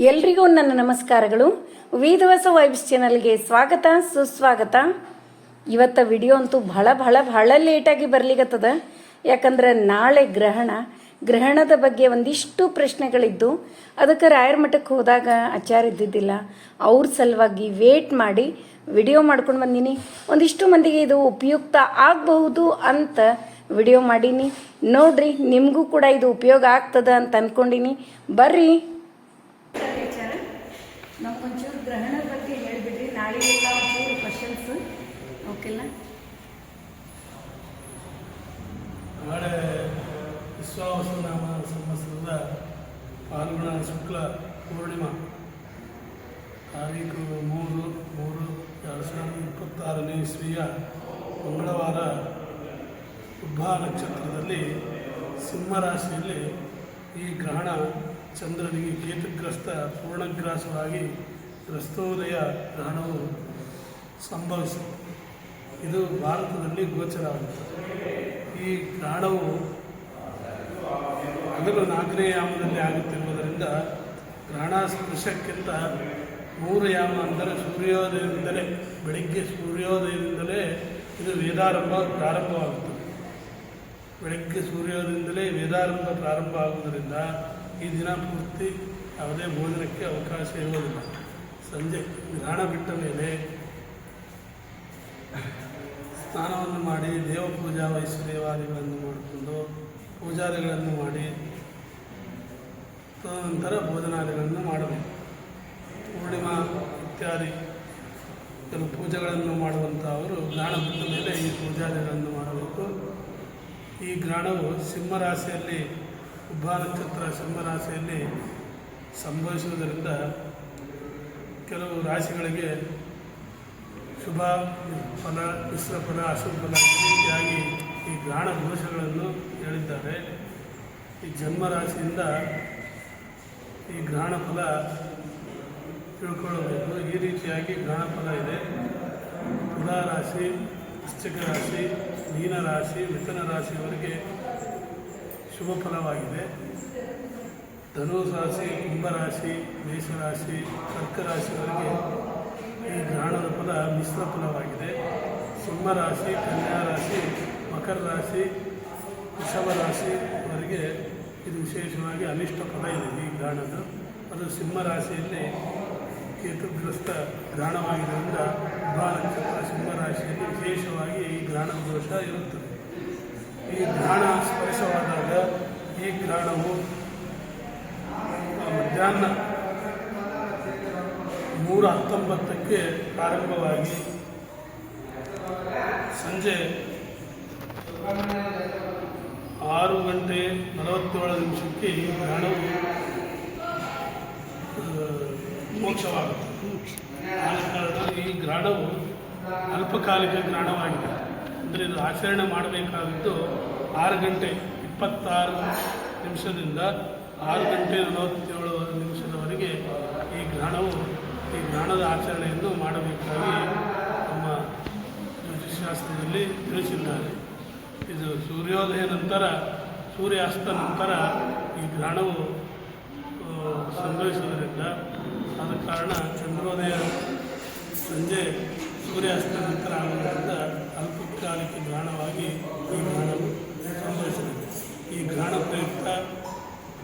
ಎಲ್ರಿಗೂ ನನ್ನ ನಮಸ್ಕಾರಗಳು. ವೇದವಾಸ ವೈಬ್ಸ್ ಚಾನಲ್ಗೆ ಸ್ವಾಗತ ಸುಸ್ವಾಗತ. ಇವತ್ತ ವಿಡಿಯೋ ಅಂತೂ ಬಹಳ ಲೇಟಾಗಿ ಬರ್ಲಿಕ್ಕತ್ತದ. ಯಾಕಂದ್ರೆ ನಾಳೆ ಗ್ರಹಣದ ಬಗ್ಗೆ ಒಂದಿಷ್ಟು ಪ್ರಶ್ನೆಗಳಿದ್ದು ಅದಕ್ಕೆ ರಾಯರ ಮಠಕ್ಕೆ ಹೋದಾಗ ಆಚಾರ ಇದ್ದಿದ್ದಿಲ್ಲ. ಅವ್ರ ಸಲುವಾಗಿ ವೇಟ್ ಮಾಡಿ ವಿಡಿಯೋ ಮಾಡ್ಕೊಂಡು ಬಂದೀನಿ. ಒಂದಿಷ್ಟು ಮಂದಿಗೆ ಇದು ಉಪಯುಕ್ತ ಆಗಬಹುದು ಅಂತ ವಿಡಿಯೋ ಮಾಡೀನಿ. ನೋಡ್ರಿ, ನಿಮಗೂ ಕೂಡ ಇದು ಉಪಯೋಗ ಆಗ್ತದ ಅಂತ ಅಂದ್ಕೊಂಡಿನಿ. ಬರ್ರಿ, ನಮ್ಗೊಂಚೂರು ಗ್ರಹಣದ ಬಗ್ಗೆ ಹೇಳಿಬಿಡ್ರಿ. ನಾಳೆಗೆಲ್ಲ ಒಂಚೂರು ಕ್ವಶನ್ಸ್. ಓಕೆಲ್ಲ? ನಾಳೆ ವಿಶ್ವಾವಸುನಾಮ ಸಂವತ್ಸರದ ಫಾಲ್ಗುಣ ಶುಕ್ಲ ಪೂರ್ಣಿಮಾ ತಾರೀಕು 3/3/2026ನೇ ಇಸ್ವಿಯ ಮಂಗಳವಾರ ಉಬ್ಬ ನಕ್ಷತ್ರದಲ್ಲಿ ಸಿಂಹರಾಶಿಯಲ್ಲಿ ಈ ಗ್ರಹಣ ಚಂದ್ರನಿಗೆ ಕೇತುಗ್ರಸ್ತ ಪೂರ್ಣಗ್ರಾಸವಾಗಿ ಗ್ರಸ್ತೋದಯ ಗ್ರಹಣವು ಸಂಭವಿಸಿತು. ಇದು ಭಾರತದಲ್ಲಿ ಗೋಚರವಾಗುತ್ತದೆ. ಈ ಗ್ರಹಣವು ಹಗಲು 4ನೇ ಯಾಮದಲ್ಲಿ ಆಗುತ್ತಿರುವುದರಿಂದ ಗ್ರಹಣ ಸ್ಪರ್ಶಕ್ಕಿಂತ 3 ಯಾಮ ಅಂದರೆ ಸೂರ್ಯೋದಯದಿಂದಲೇ, ಬೆಳಗ್ಗೆ ಸೂರ್ಯೋದಯದಿಂದಲೇ ಇದು ಪ್ರಾರಂಭವಾಗುತ್ತದೆ. ಬೆಳಗ್ಗೆ ಸೂರ್ಯೋದಯದಿಂದಲೇ ವೇದಾರಂಭ ಪ್ರಾರಂಭ ಆಗುವುದರಿಂದ ಈ ದಿನ ಪೂರ್ತಿ ಯಾವುದೇ ಭೋಜನಕ್ಕೆ ಅವಕಾಶ ಇರುವುದಿಲ್ಲ. ಸಂಜೆ ಗ್ರಹಣ ಬಿಟ್ಟ ಮೇಲೆ ಸ್ನಾನವನ್ನು ಮಾಡಿ ದೇವ ಪೂಜಾ ವೈಶ್ವದೇವಾದಿಗಳನ್ನು ಮಾಡಿಕೊಂಡು ಪೂಜಾದಿಗಳನ್ನು ಮಾಡಿ ತದನಂತರ ಭೋಜನಾದಿಗಳನ್ನು ಮಾಡಬೇಕು. ಪೂರ್ಣಿಮಾ ಇತ್ಯಾದಿ ಕೆಲವು ಪೂಜೆಗಳನ್ನು ಮಾಡುವಂಥವರು ಗ್ರಹಣ ಬಿಟ್ಟ ಮೇಲೆ ಈ ಪೂಜಾದಿಗಳನ್ನು ಮಾಡಬೇಕು. ಈ ಗ್ರಹಣವು ಸಿಂಹರಾಶಿಯಲ್ಲಿ, ಉಬ್ಬ ನಕ್ಷತ್ರ ಸಿಂಹರಾಶಿಯಲ್ಲಿ ಸಂಭವಿಸುವುದರಿಂದ ಕೆಲವು ರಾಶಿಗಳಿಗೆ ಶುಭ ಫಲ, ಮಿಶ್ರ ಫಲ, ಅಶುಭ ಫಲ ರೀತಿಯಾಗಿ ಈ ಗ್ರಹಣ ದೋಷಗಳನ್ನು ಹೇಳಿದ್ದಾರೆ. ಈ ಜನ್ಮರಾಶಿಯಿಂದ ಈ ಗ್ರಹಣ ಫಲ ತಿಳ್ಕೊಳ್ಳಬೇಕು. ಈ ರೀತಿಯಾಗಿ ಗ್ರಹಣ ಫಲ ಇದೆ. ತುಲಾ ರಾಶಿ, ವೃಶ್ಚಿಕ ರಾಶಿ, ಮೀನ ರಾಶಿ, ಮಿಥುನ ರಾಶಿಯವರೆಗೆ ಶುಭ ಫಲವಾಗಿದೆ. ಧನು ರಾಶಿ, ಕುಂಭರಾಶಿ, ಮೇಷರಾಶಿ, ಕರ್ಕ ರಾಶಿಯವರೆಗೆ ಈ ಗ್ರಹಣದ ಫಲ ಮಿಶ್ರ ಫಲವಾಗಿದೆ. ಸಿಂಹರಾಶಿ, ಕನ್ಯಾ ರಾಶಿ, ಮಕರ ರಾಶಿ, ವೃಷಭ ರಾಶಿವರೆಗೆ ಇದು ವಿಶೇಷವಾಗಿ ಅನಿಷ್ಟ ಫಲ ಇದೆ. ಈ ಗ್ರಹಣದ ಅದು ಸಿಂಹರಾಶಿಯಲ್ಲಿ ಕೇತುಗ್ರಸ್ತ ಗ್ರಹಣವಾಗಿದ್ದರಿಂದ ಉಬ್ಬ ನಕ್ಷತ್ರ ಸಿಂಹರಾಶಿಯಲ್ಲಿ ವಿಶೇಷವಾಗಿ ಈ ಗ್ರಹಣ ದೋಷ ಇರುತ್ತದೆ. ಈ ಗ್ರಹಣ ಸ್ಪರ್ಶವಾದಾಗ ಈ ಗ್ರಹಣವು ಮಧ್ಯಾಹ್ನ 3:19ಕ್ಕೆ ಪ್ರಾರಂಭವಾಗಿ ಸಂಜೆ 6:47 ಈ ಗ್ರಹಣವು ಮೋಕ್ಷವಾಗುತ್ತದೆ. ಆದ ಕಾರಣ ಈ ಗ್ರಹಣವು ಅಲ್ಪಕಾಲಿಕ ಗ್ರಹಣವಾಗಿದೆ. ಅಂದರೆ ಇದು ಆಚರಣೆ ಮಾಡಬೇಕಾಗಿದ್ದು 6:26 6:47 ಈ ಗ್ರಹಣದ ಆಚರಣೆಯನ್ನು ಮಾಡಬೇಕಾಗಿ ನಮ್ಮ ಜ್ಯೋತಿಷಾಸ್ತ್ರದಲ್ಲಿ ತಿಳಿಸಿದ್ದಾರೆ. ಇದು ಸೂರ್ಯೋದಯ ನಂತರ, ಸೂರ್ಯಾಸ್ತ ನಂತರ ಈ ಗ್ರಹಣವು ಸಂಭವಿಸುವುದರಿಂದ, ಆದ ಕಾರಣ ಚಂದ್ರೋದಯ ಸಂಜೆ ಸೂರ್ಯಾಸ್ತ ನಂತರ ಆಗುವುದರಿಂದ ಅಲ್ಪಕಾಲಿಕ ಗ್ರಹಣವಾಗಿ ಈ ಗ್ರಹಣವು ಸಂಭವಿಸುತ್ತದೆ. ಈ ಗ್ರಹಣ ಪ್ರಯುಕ್ತ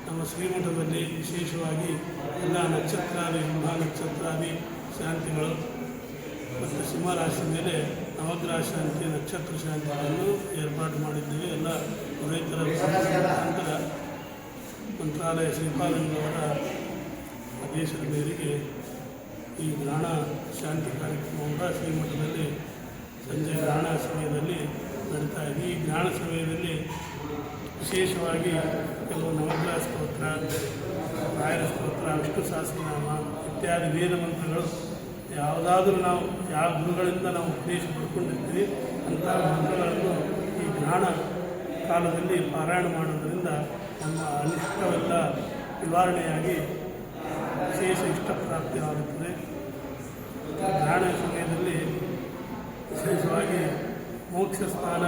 ನಮ್ಮ ಶ್ರೀಮಠದಲ್ಲಿ ವಿಶೇಷವಾಗಿ ಎಲ್ಲ ನಕ್ಷತ್ರಾದಿ, ಉಬ್ಬ ನಕ್ಷತ್ರಾದಿ ಶಾಂತಿಗಳು ಮತ್ತು ಸಿಂಹರಾಶಿ ಮೇಲೆ ನವಗ್ರಹ ಶಾಂತಿ, ನಕ್ಷತ್ರ ಶಾಂತಿಗಳನ್ನು ಏರ್ಪಾಡು ಮಾಡಿದ್ದೇವೆ. ಎಲ್ಲ ರೈತರ ಮುಖಾಂತರ ಮಂತ್ರಾಲಯ ಶ್ರೀಪಾದಂಗಳವರ ಆದೇಶದ ಮೇರೆಗೆ ಈ ಗ್ರಹಣ ಶಾಂತಿ ಕಾರ್ಯಕ್ರಮವನ್ನು ಶ್ರೀಮಠದಲ್ಲಿ ಸಂಜೆ ಗ್ರಹಣ ಸಮಯದಲ್ಲಿ ನಡೀತಾ ಇದೆ. ಈ ಗ್ರಹಣ ಸಮಯದಲ್ಲಿ ವಿಶೇಷವಾಗಿ ಕೆಲವು ನವಗ್ರಹ ಸ್ತೋತ್ರ, ರಾಯರ ಸ್ತೋತ್ರ, ವಿಷ್ಣು ಸಹಸ್ರನಾಮ ಇತ್ಯಾದಿ ವೇದ ಮಂತ್ರಗಳು ಯಾವುದಾದ್ರೂ ನಾವು ಯಾವ ಗುರುಗಳಿಂದ ನಾವು ಉಪದೇಶ ಪಡ್ಕೊಂಡಿರ್ತೀವಿ ಅಂತಹ ಮಂತ್ರಗಳನ್ನು ಈ ಗ್ರಹಣ ಕಾಲದಲ್ಲಿ ಪಾರಾಯಣ ಮಾಡೋದರಿಂದ ನಮ್ಮ ಅನಿಷ್ಟವೆಲ್ಲ ನಿವಾರಣೆಯಾಗಿ ವಿಶೇಷ ಇಷ್ಟ ಪ್ರಾಪ್ತಿಯಾಗುತ್ತದೆ. ಗ್ರಹಣ ಸಮಯದಲ್ಲಿ ವಿಶೇಷವಾಗಿ ಮೋಕ್ಷ ಸ್ಥಾನ,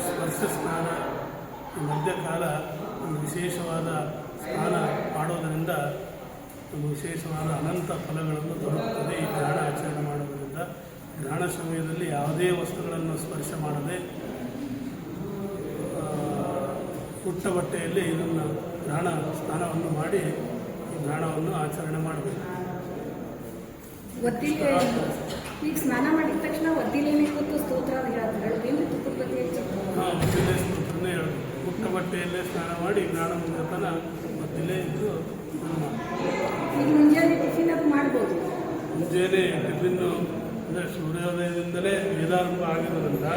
ಸ್ಪರ್ಶ ಸ್ನಾನ, ಈ ಮಧ್ಯಕಾಲ ಒಂದು ವಿಶೇಷವಾದ ಸ್ನಾನ ಮಾಡೋದರಿಂದ ಒಂದು ವಿಶೇಷವಾದ ಅನಂತ ಫಲಗಳನ್ನು ತರುತ್ತದೆ ಈ ಗ್ರಹಣ ಆಚರಣೆ ಮಾಡುವುದರಿಂದ. ಗ್ರಹಣ ಸಮಯದಲ್ಲಿ ಯಾವುದೇ ವಸ್ತುಗಳನ್ನು ಸ್ಪರ್ಶ ಮಾಡದೆ ಪುಟ್ಟ ಬಟ್ಟೆಯಲ್ಲಿ ಇದನ್ನು ಗ್ರಹಣ ಸ್ನಾನವನ್ನು ಮಾಡಿ ಈ ಗ್ರಹಣವನ್ನು ಆಚರಣೆ ಮಾಡಬೇಕು. ಒದ್ದಿಲೆ ಈಗ ಸ್ನಾನ ಮಾಡಿದ ತಕ್ಷಣ ಒದ್ದಿಲೇನೆ ಕೂತು ಸ್ತೋತ್ರ ಹೇಳ್ತೀನಿ ತುಪ್ಪದ ಬಗ್ಗೆ ಒದ್ದಿಲೆ ಸ್ತೋತ್ರನೇ ಹೇಳೋದು. ಪುಟ್ಟ ಬಟ್ಟೆಯಲ್ಲೇ ಸ್ನಾನ ಮಾಡಿ ಗ್ರಹಣ ಮುಗಿದತನ ಒದ್ದಿಲೆ ಇದ್ದು ಈಗ ಮುಂಜಾನೆ ಟಿಫಿನ್ ಅದು ಮಾಡ್ಬೋದು. ಮುಂಜಾನೆ ಟಿಫಿನ್ನು ಅಂದರೆ ಸೂರ್ಯೋದಯದಿಂದಲೇ ವೇದಾರಂಭ ಆಗಿರೋದ್ರಿಂದ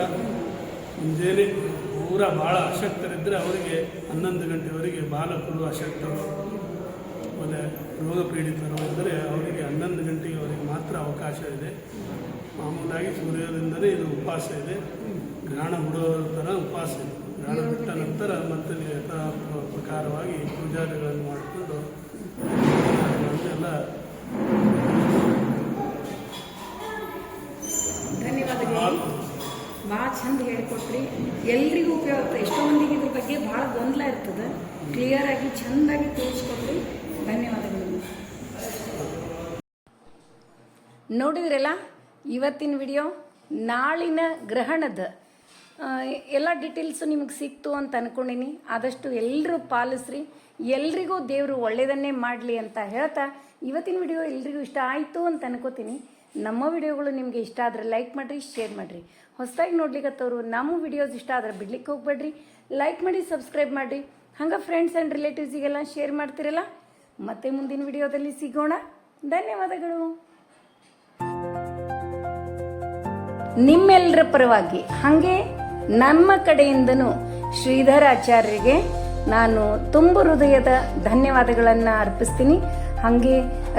ಮುಂಜಾನೆ ಪೂರ ಭಾಳ ಅಶಕ್ತರಿದ್ದರೆ ಅವರಿಗೆ 11 ಗಂಟೆವರೆಗೆ ಬಾಲಕರು, ಅಶಕ್ತರು, ಆಮೇಲೆ ರೋಗ ಪೀಡಿತರು ಇದ್ದರೆ ಅವರಿಗೆ 11 ಗಂಟೆಯವರೆಗೆ ಮಾತ್ರ ಅವಕಾಶ ಇದೆ. ಮಾಮೂಲಾಗಿ ಸೂರ್ಯೋದಯದಿಂದಲೇ ಇದು ಉಪವಾಸ ಇದೆ. ಗ್ರಹಣ ಬಿಡೋ ಥರ ಉಪವಾಸ ಇದೆ. ಗ್ರಹಣ ಬಿಟ್ಟ ನಂತರ ಮತ್ತೆ ಯಥಾ ಪ್ರಕಾರವಾಗಿ ಪೂಜಾದಿಗಳನ್ನು ಮಾಡಿಕೊಂಡು ಎಲ್ಲ ಧನ್ಯವಾದಗಳು. ಭಾಳ ಚಂದ ಹೇಳಿಕೊಟ್ರಿ. ಎಲ್ರಿಗೂ ಉಪಯೋಗ ಆಗ್ತದೆ. ಎಷ್ಟೋ ಮಂದಿಗೆ ಇದ್ರ ಬಗ್ಗೆ ಭಾಳ ಗೊಂದಲ ಇರ್ತದೆ. ಕ್ಲಿಯರ್ ಆಗಿ ಚೆಂದಾಗಿ ತಿಳಿಸ್ಕೊಟ್ರಿ. ಧನ್ಯವಾದಗಳು. ನೋಡಿದ್ರಲ್ಲ ಇವತ್ತಿನ ವಿಡಿಯೋ. ನಾಳಿನ ಗ್ರಹಣದ ಎಲ್ಲ ಡೀಟೇಲ್ಸು ನಿಮಗೆ ಸಿಕ್ತು ಅಂತ ಅಂದ್ಕೊಂಡಿನಿ. ಆದಷ್ಟು ಎಲ್ಲರೂ ಪಾಲಿಸ್ರಿ. ಎಲ್ರಿಗೂ ದೇವರು ಒಳ್ಳೆಯದನ್ನೇ ಮಾಡಲಿ ಅಂತ ಹೇಳ್ತಾ ಇವತ್ತಿನ ವಿಡಿಯೋ ಎಲ್ರಿಗೂ ಇಷ್ಟ ಆಯಿತು ಅಂತ ಅನ್ಕೋತೀನಿ. ನಮ್ಮ ವಿಡಿಯೋಗಳು ನಿಮಗೆ ಇಷ್ಟ ಆದರೆ ಲೈಕ್ ಮಾಡಿರಿ, ಶೇರ್ ಮಾಡಿರಿ. ಹೊಸದಾಗಿ ನೋಡ್ಲಿಕ್ಕತ್ತವರು ನಮ್ಮ ವಿಡಿಯೋಸ್ ಇಷ್ಟ ಆದರೆ ಬಿಡ್ಲಿಕ್ಕೆ ಹೋಗ್ಬೇಡ್ರಿ. ಲೈಕ್ ಮಾಡಿ, ಸಬ್ಸ್ಕ್ರೈಬ್ ಮಾಡಿರಿ. ಹಂಗೆ ಫ್ರೆಂಡ್ಸ್ ಆ್ಯಂಡ್ ರಿಲೇಟಿವ್ಸಿಗೆಲ್ಲ ಶೇರ್ ಮಾಡ್ತಿರಲ್ಲ. ಮತ್ತೆ ಮುಂದಿನ ವಿಡಿಯೋದಲ್ಲಿ ಸಿಗೋಣ. ಧನ್ಯವಾದಗಳು. ನಿಮ್ಮೆಲ್ಲರ ಪರವಾಗಿ ಹಾಗೆ ನಮ್ಮ ಕಡೆಯಿಂದನೂ ಶ್ರೀಧರಾಚಾರ್ಯರಿಗೆ ನಾನು ತುಂಬ ಹೃದಯದ ಧನ್ಯವಾದಗಳನ್ನು ಅರ್ಪಿಸ್ತೀನಿ. ಹಾಗೆ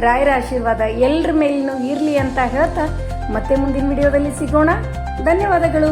ರಾಯರ ಆಶೀರ್ವಾದ ಎಲ್ಲರ ಮೇಲೂ ಇರಲಿ ಅಂತ ಹೇಳ್ತಾ ಮತ್ತೆ ಮುಂದಿನ ವಿಡಿಯೋದಲ್ಲಿ ಸಿಗೋಣ. ಧನ್ಯವಾದಗಳು.